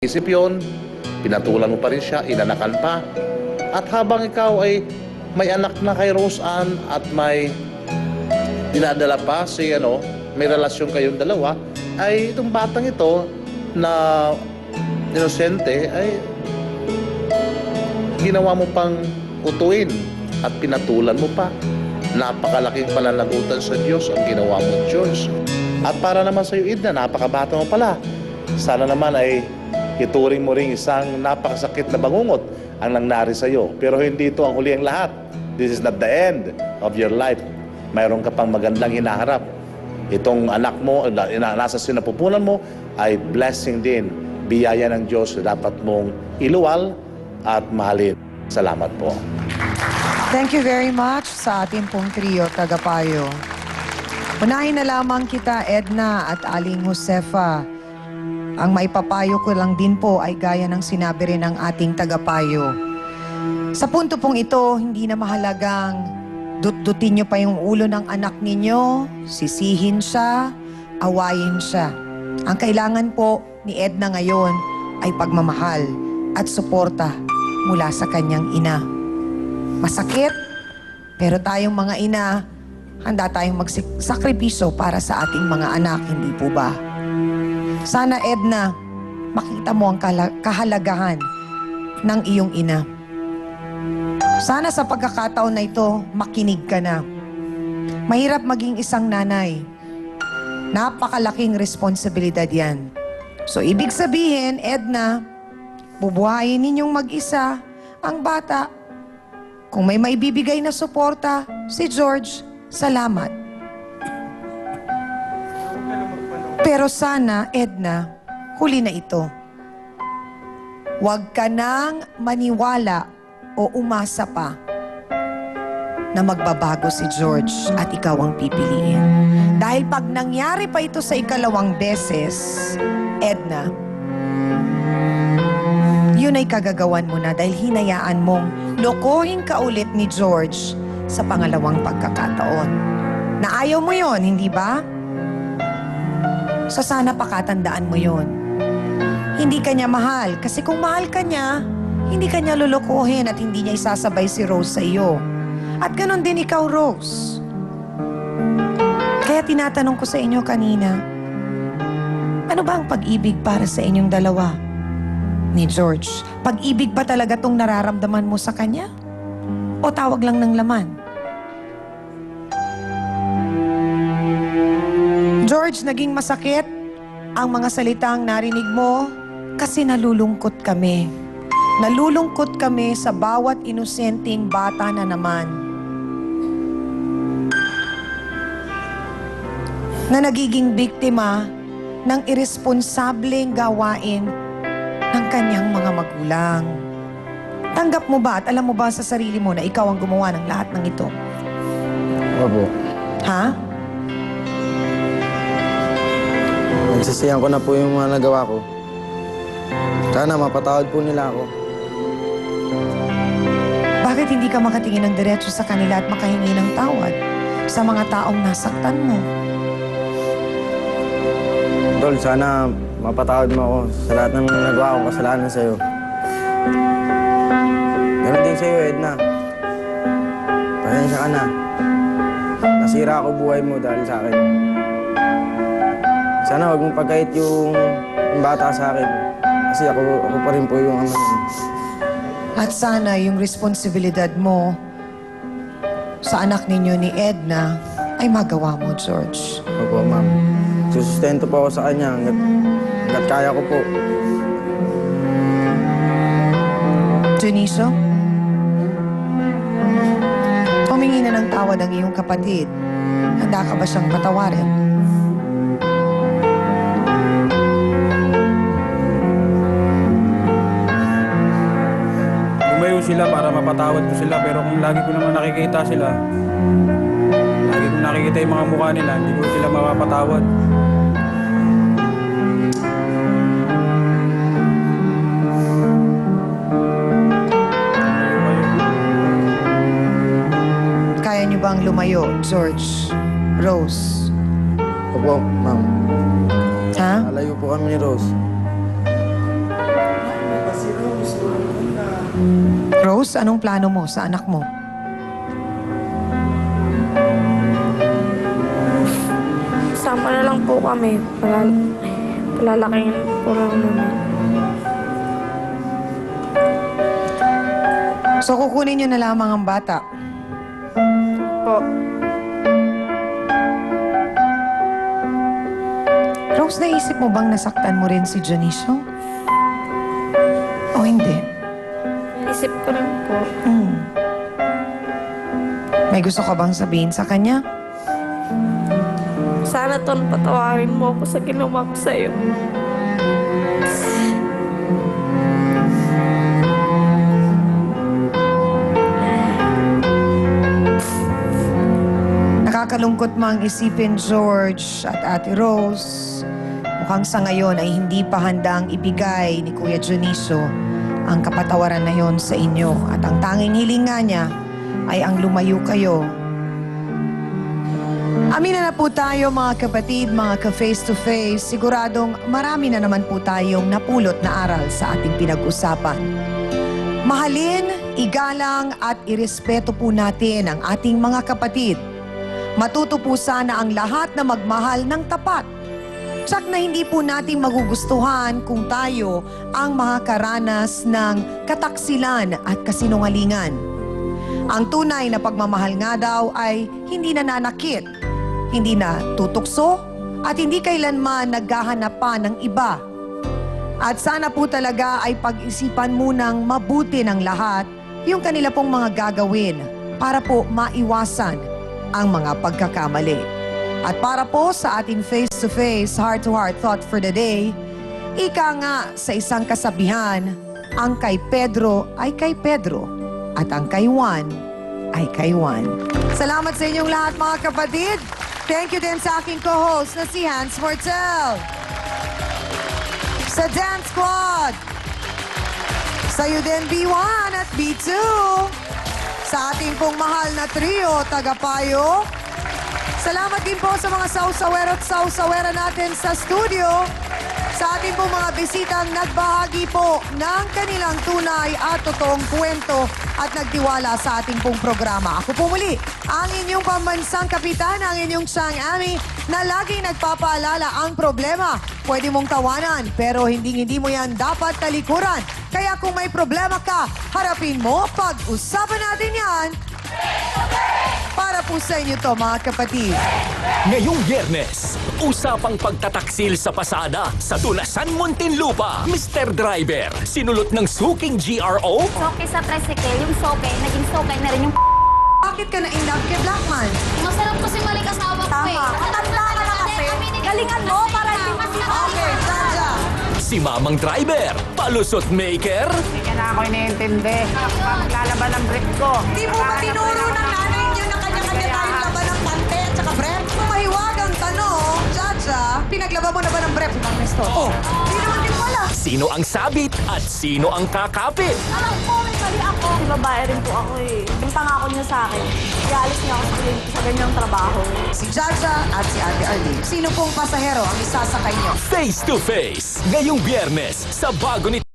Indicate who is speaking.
Speaker 1: Isip yun, pinatulan mo pa rin siya, inanakan pa. At habang ikaw ay may anak na kay Rose Ann at may dinadala pa may relasyon kayong dalawa, ay itong batang ito na inosente ay ginawa mo pang utuin at pinatulan mo pa. Napakalaking pananagutan sa Diyos ang ginawa mo, Diyos. At para naman sa iyo, Edna, napakabata mo pala. Sana naman ay ituring mo rin isang napakasakit na bangungot ang nangyari sa iyo. Pero hindi ito ang huli ang lahat. This is not the end of your life. Mayroon ka pang magandang hinaharap. Itong anak mo, nasa sinapupunan mo, ay blessing din. Biyaya ng Diyos na dapat mong iluwal at mahalin. Salamat po.
Speaker 2: Thank you very much sa ating pong trio, Tagapayo. Unahin na lamang kita, Edna at Aling Josefa. Ang maipapayo ko lang din po ay gaya ng sinabi rin ng ating tagapayo. Sa punto pong ito, hindi na mahalagang dut-dutin nyo pa yung ulo ng anak ninyo, sisihin siya, awayin siya. Ang kailangan po ni Edna ngayon ay pagmamahal at suporta mula sa kanyang ina. Masakit, pero tayong mga ina, handa tayong magsakripisyo para sa ating mga anak, hindi po ba? Sana, Edna, makita mo ang kahalagahan ng iyong ina. Sana sa pagkakataon na ito, makinig ka na. Mahirap maging isang nanay. Napakalaking responsibilidad yan. So, ibig sabihin, Edna, bubuhayin ninyong mag-isa ang bata. Kung may maibibigay na suporta, si George, salamat. Pero sana, Edna, huli na ito. Huwag ka nang maniwala o umasa pa na magbabago si George at ikaw ang pipiliin. Dahil pag nangyari pa ito sa ikalawang beses, Edna, yun ay kagagawan mo na dahil hinayaan mong lokohin ka ulit ni George sa pangalawang pagkakataon. Na ayaw mo yon, hindi ba? So sana pakatandaan mo yon. Hindi ka niya mahal. Kasi kung mahal ka niya, hindi ka niya lulukuhin at hindi niya isasabay si Rose sa iyo. At ganon din ikaw, Rose. Kaya tinatanong ko sa inyo kanina, ano ba ang pag-ibig para sa inyong dalawa ni George? Pag-ibig ba talaga tong nararamdaman mo sa kanya? O tawag lang ng laman? George, naging masakit ang mga salitang narinig mo kasi nalulungkot kami. Nalulungkot kami sa bawat inosenteng bata na naman na nagiging biktima ng irresponsableng gawain ng kanyang mga magulang. Tanggap mo ba at alam mo ba sa sarili mo na ikaw ang gumawa ng lahat ng ito?
Speaker 3: Opo.
Speaker 2: Ha?
Speaker 3: Nagsisihan ko na po yung mga nagawa ko. Sana mapatawad po nila ako.
Speaker 2: Bakit hindi ka makatingin ng diretso sa kanila at makahingi ng tawad sa mga taong nasaktan mo?
Speaker 3: Tol, sana mapatawad mo ako sa lahat ng nagawa kong kasalanan sa'yo. Ganun din sa'yo, Edna. Pasensya ka na. Nasira ako buhay mo dahil sa akin. Sana huwag mong pagkait yung bata sa akin. Kasi ako pa rin po yung ama niya.
Speaker 2: At sana yung responsibilidad mo sa anak ninyo ni Edna ay magawa mo, George.
Speaker 3: Opo, ma'am. Susustento po ako sa kanya hanggat kaya ko po.
Speaker 2: Juniso? Humingi na ng tawad ang iyong kapatid. Handa ka ba siyang patawarin?
Speaker 4: Lumayo sila para mapatawad ko sila, pero kung lagi ko naman nakikita sila, lagi ko nakikita yung mga mukha nila, hindi ko sila mapapatawad.
Speaker 2: Kaya niyo bang lumayo, George? Rose?
Speaker 3: Opo, ma'am.
Speaker 2: Ha?
Speaker 3: Nalayo po kami ni Rose.
Speaker 2: Rose, anong plano mo sa anak mo?
Speaker 5: Sama na lang po kami. Palalaking po lang namin.
Speaker 2: So kukunin niyo na lamang ang bata.
Speaker 5: Po.
Speaker 2: Rose, naisip mo bang nasaktan mo rin si Dionisio? O hindi?
Speaker 5: Isip ko rin po.
Speaker 2: May gusto ka bang sabihin sa kanya?
Speaker 5: Sana Ton, patawarin mo ako sa ginawa ko sa'yo.
Speaker 2: Nakakalungkot mang isipin, George at Ate Rose. Mukhang sa ngayon ay hindi pa handang ibigay ni Kuya Dionisio ang kapatawaran na yon sa inyo. At ang tanging hiling nga niya ay ang lumayo kayo. Amina na po tayo mga kapatid, mga ka-face to face. Siguradong marami na naman po tayong napulot na aral sa ating pinag-usapan. Mahalin, igalang at irespeto po natin ang ating mga kapatid. Matuto po sana ang lahat na magmahal ng tapat. Tsak na hindi po natin magugustuhan kung tayo ang makakaranas ng kataksilan at kasinungalingan. Ang tunay na pagmamahal nga daw ay hindi nananakit, hindi na tutukso, at hindi kailanman naghahanap pa ng iba. At sana po talaga ay pag-isipan munang mabuti ng lahat yung kanila pong mga gagawin para po maiwasan ang mga pagkakamali. At para po sa ating face-to-face, heart-to-heart thought for the day, ika nga sa isang kasabihan, ang kay Pedro ay kay Pedro at ang kay Juan ay kay Juan. Salamat sa inyong lahat mga kapatid. Thank you din sa aking co-host na si Hans Mortel. Sa Dance Squad. Sa iyo din B1 at B2. Sa ating pong mahal na trio, Tagapayo. Salamat din po sa mga sausawero at sausawera natin sa studio. Sa ating pong mga bisitang nagbahagi po ng kanilang tunay at totoong kwento at nagtiwala sa ating pong programa. Ako po muli, ang inyong pambansang kapitan, ang inyong Chang Ami, na laging nagpapaalala ang problema. Pwede mong tawanan, pero hindi mo yan dapat talikuran. Kaya kung may problema ka, harapin mo, pag-usapan natin yan. Para po sa inyo to, mga kapatid.
Speaker 6: Ngayong Biyernes, usapang pagtataksil sa pasada sa Tunasan, Muntinlupa. Mr. Driver, sinulot ng suking GRO?
Speaker 7: Soke sa tricycle, yung soke, naging soke na rin yung
Speaker 2: Bakit ka na-in-love kay Blackman?
Speaker 7: Masarap kasi mali kasama ko eh.
Speaker 2: Tama. Matanda ka na kasi. Galingan mo para hindi mas okay, Sanja.
Speaker 6: Si Mamang Driver, palusot maker?
Speaker 8: Hindi niya na ako iniintindi. Paglalaban ng brief ko.
Speaker 2: Di mo ba tinuro ng nanay niyo na kanya-kanya tayong laban ng kante at saka bref? Kung mahiwagang tanong, Jaja, pinaglaban mo na ba ng bref ng Nestor? Oh, di naman din wala.
Speaker 6: Sino ang sabit at sino ang kakapit?
Speaker 5: Alam ko, may mali ako. Babae rin po ako eh. Yung pangako niya sa akin, ialis niya ako sa ganyang trabaho.
Speaker 2: Si Jaja at si Ate Arlene. Sino pong pasahero ang isasakay niyo?
Speaker 6: Face to face, ngayong Biyernes sa bago ni